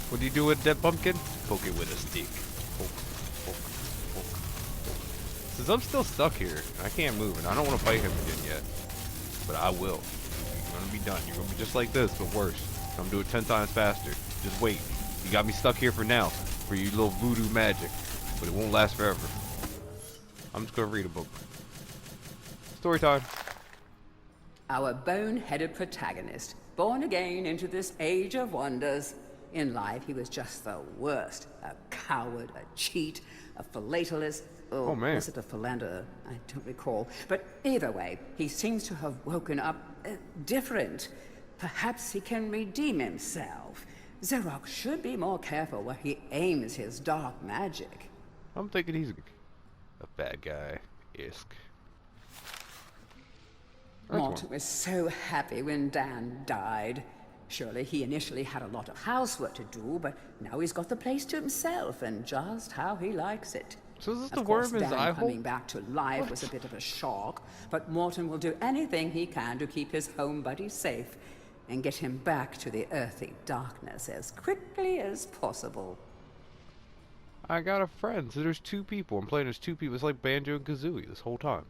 What do you do with that pumpkin? Poke it with a stick. Poke, poke, poke, poke. Since I'm still stuck here, I can't move, and I don't want to fight him again yet. But I will. You're gonna be done. You're gonna be just like this, but worse. I'm gonna do it 10 times faster. Just wait. You got me stuck here for now, for your little voodoo magic. But it won't last forever. I'm just gonna read a book. Story time. Our bone-headed protagonist, born again into this age of wonders. In life, he was just the worst. A coward, a cheat, a philatelist. Oh man. Was it a philanderer? I don't recall. But either way, he seems to have woken up different. Perhaps he can redeem himself. Xerox should be more careful where he aims his dark magic. I'm thinking he's a bad guy-esque. Morton was so happy when Dan died. Surely he initially had a lot of housework to do, but now he's got the place to himself and just how he likes it. So is this Of the course, worm in his eye Dan hole? coming back to life was a bit of a shock, but Morton will do anything he can to keep his home buddy safe and get him back to the earthy darkness as quickly as possible. I got a friend. So there's two people. I'm playing as two people. It's like Banjo and Kazooie this whole time.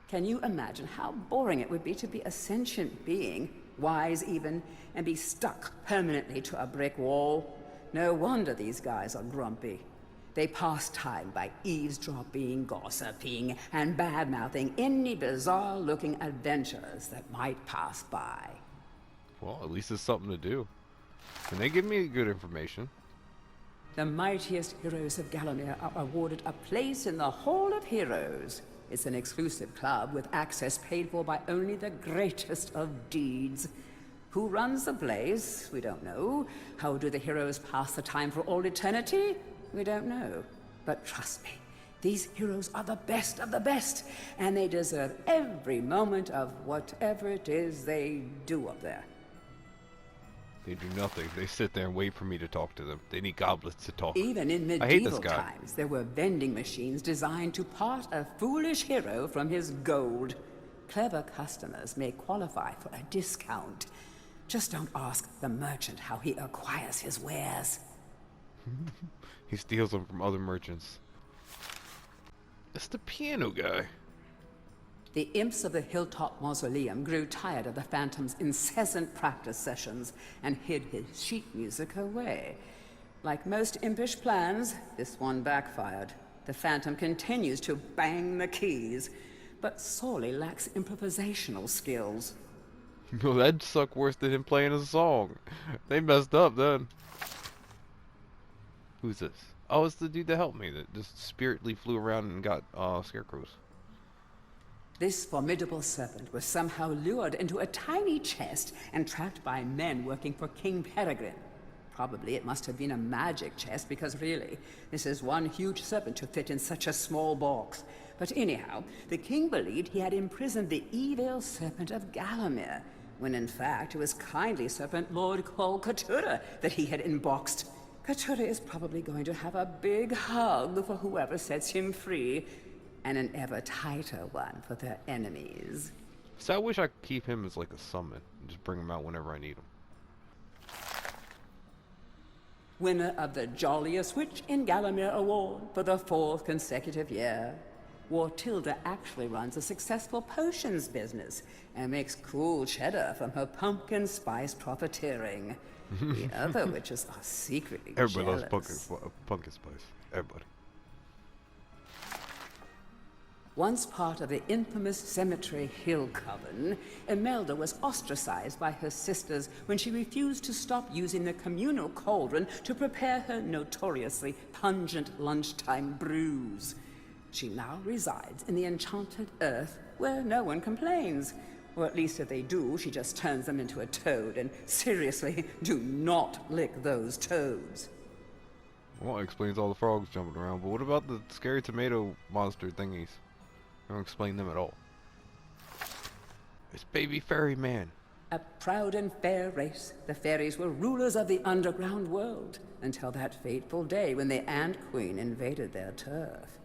Can you imagine how boring it would be to be a sentient being, wise even, and be stuck permanently to a brick wall? No wonder these guys are grumpy. They pass time by eavesdropping, gossiping, and bad-mouthing any bizarre-looking adventures that might pass by. Well, at least it's something to do. Can they give me good information? The mightiest heroes of Gallowmere are awarded a place in the Hall of Heroes. It's an exclusive club with access paid for by only the greatest of deeds. Who runs the place? We don't know. How do the heroes pass the time for all eternity? We don't know. But trust me, these heroes are the best of the best, and they deserve every moment of whatever it is they do up there. They do nothing. They sit there and wait for me to talk to them. They need goblets to talk. Even in I hate this medieval guy. times, there were vending machines designed to part a foolish hero from his gold. Clever customers may qualify for a discount. Just don't ask the merchant how he acquires his wares. He steals them from other merchants. It's the piano guy. The imps of the Hilltop Mausoleum grew tired of the Phantom's incessant practice sessions and hid his sheet music away. Like most impish plans, this one backfired. The Phantom continues to bang the keys, but sorely lacks improvisational skills. No, that'd suck worse than him playing a song. They messed up then. Who's this? Oh, it's the dude that helped me that just spiritly flew around and got scarecrows. This formidable serpent was somehow lured into a tiny chest and trapped by men working for King Peregrine. Probably it must have been a magic chest, because really, this is one huge serpent to fit in such a small box. But anyhow, the king believed he had imprisoned the evil serpent of Gallowmere, when in fact it was kindly serpent Lord called Katura that he had unboxed. Katura is probably going to have a big hug for whoever sets him free, and an ever tighter one for their enemies. So I wish I could keep him as like a summon and just bring him out whenever I need him. Winner of the Jolliest Witch in Gallowmere Award for the 4th consecutive year. Wartilda actually runs a successful potions business and makes cool cheddar from her pumpkin spice profiteering. The other witches are secretly Everybody jealous. loves pumpkin spice. Everybody. Once part of the infamous Cemetery Hill Coven, Imelda was ostracized by her sisters when she refused to stop using the communal cauldron to prepare her notoriously pungent lunchtime brews. She now resides in the Enchanted Earth, where no one complains. Or at least if they do, she just turns them into a toad, and seriously, do not lick those toads. Well, it explains all the frogs jumping around, but what about the scary tomato monster thingies? I don't explain them at all. It's Baby Fairy Man. A proud and fair race, the fairies were rulers of the underground world, until that fateful day when the Ant Queen invaded their turf.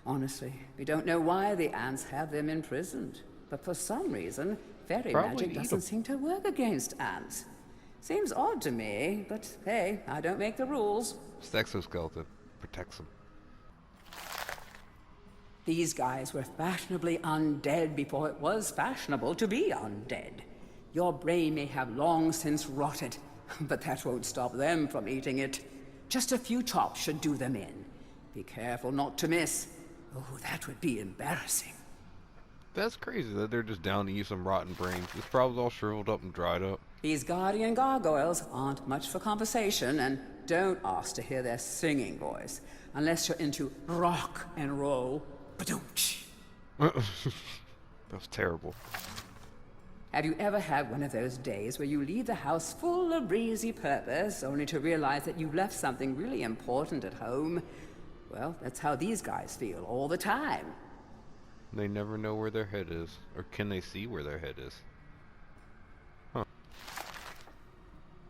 Honestly, we don't know why the ants have them imprisoned, but for some reason, fairy Probably magic eat 'em. doesn't seem to work against ants. Seems odd to me, but hey, I don't make the rules. This exoskeleton protects him. These guys were fashionably undead before it was fashionable to be undead. Your brain may have long since rotted, but that won't stop them from eating it. Just a few chops should do them in. Be careful not to miss. Oh, that would be embarrassing. That's crazy that they're just down to eat some rotten brains. This probably all shriveled up and dried up. These guardian gargoyles aren't much for conversation, and don't ask to hear their singing voice, unless you're into rock and roll. Ba-doom-tsh. That was terrible. Have you ever had one of those days where you leave the house full of breezy purpose, only to realize that you've left something really important at home? Well, that's how these guys feel all the time. They never know where their head is. Or can they see where their head is? Huh.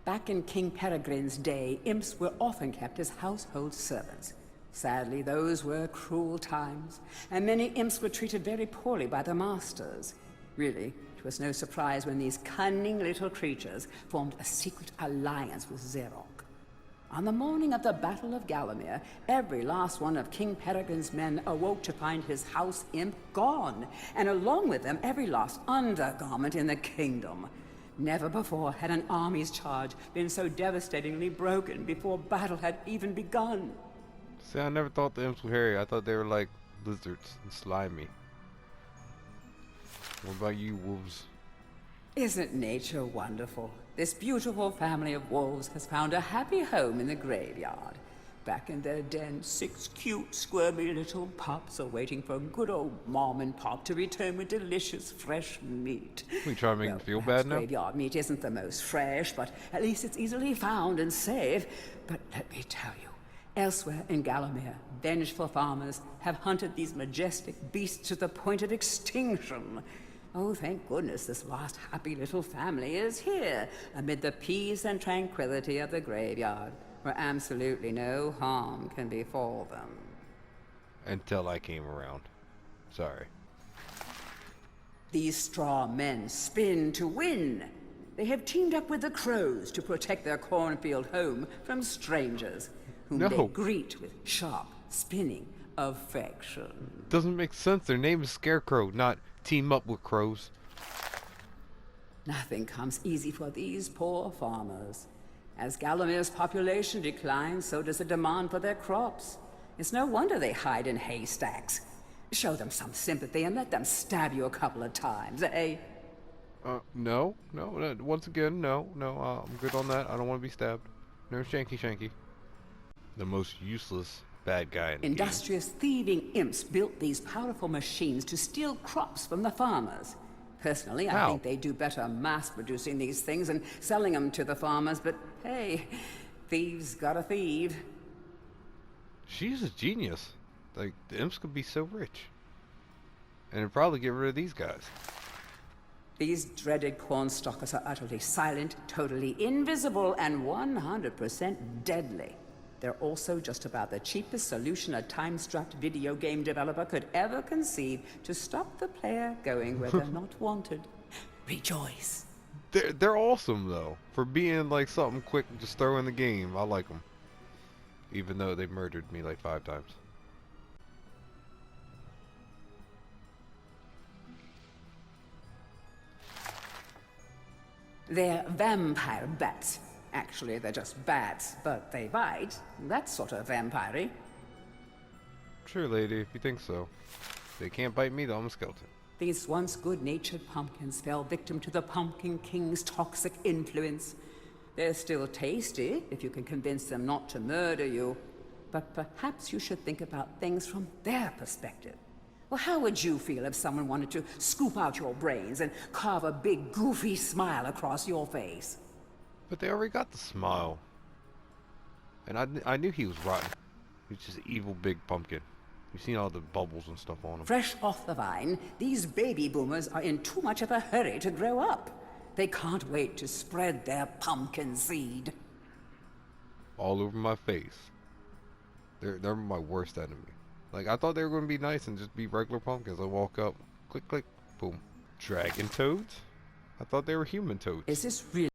Back in King Peregrine's day, imps were often kept as household servants. Sadly, those were cruel times, and many imps were treated very poorly by their masters. Really, it was no surprise when these cunning little creatures formed a secret alliance with Xerox. On the morning of the Battle of Gallowmere, every last one of King Peregrine's men awoke to find his house imp gone, and along with them every last undergarment in the kingdom. Never before had an army's charge been so devastatingly broken before battle had even begun. See, I never thought the imps were hairy. I thought they were like lizards and slimy. What about you, wolves? Isn't nature wonderful? This beautiful family of wolves has found a happy home in the graveyard. Back in their den, 6 cute, squirmy little pups are waiting for good old Mom and Pop to return with delicious, fresh meat. We try to make them feel bad now? Graveyard meat isn't the most fresh, but at least it's easily found and safe. But let me tell you, elsewhere in Gallowmere, vengeful farmers have hunted these majestic beasts to the point of extinction. Oh, thank goodness this last happy little family is here, amid the peace and tranquility of the graveyard, where absolutely no harm can befall them. Until I came around. Sorry. These straw men spin to win. They have teamed up with the crows to protect their cornfield home from strangers, whom they greet with sharp, spinning affection. Doesn't make sense. Their name is Scarecrow, not team up with crows. Nothing comes easy for these poor farmers. As Gallomere's population declines, so does the demand for their crops. It's no wonder they hide in haystacks. Show them some sympathy and let them stab you a couple of times, eh? No. Once again, no. I'm good on that. I don't want to be stabbed. No shanky. The most useless bad guy in the Industrious thieving imps built these powerful machines to steal crops from the farmers. Personally, I think they do better mass-producing these things and selling them to the farmers, but hey, thieves gotta thieve. She's a genius. Like, the imps could be so rich. And it'd probably get rid of these guys. These dreaded cornstalkers are utterly silent, totally invisible, and 100% deadly. They're also just about the cheapest solution a time-strapped video game developer could ever conceive to stop the player going where they're not wanted. Rejoice. They're awesome, though. For being, like, something quick and just throw in the game. I like them. Even though they murdered me, like, 5 times. They're vampire bats. Actually, they're just bats, but they bite. That's sort of vampire-y. Sure, lady, if you think so. They can't bite me, though. I'm a skeleton. These once good-natured pumpkins fell victim to the Pumpkin King's toxic influence. They're still tasty, if you can convince them not to murder you. But perhaps you should think about things from their perspective. Well, how would you feel if someone wanted to scoop out your brains and carve a big, goofy smile across your face? But they already got the smile. And I knew he was rotten. He's just an evil big pumpkin. You've seen all the bubbles and stuff on him. Fresh off the vine, these baby boomers are in too much of a hurry to grow up. They can't wait to spread their pumpkin seed. All over my face. They're my worst enemy. Like, I thought they were going to be nice and just be regular pumpkins. I walk up, click, click, boom. Dragon toads? I thought they were human toads. Is this really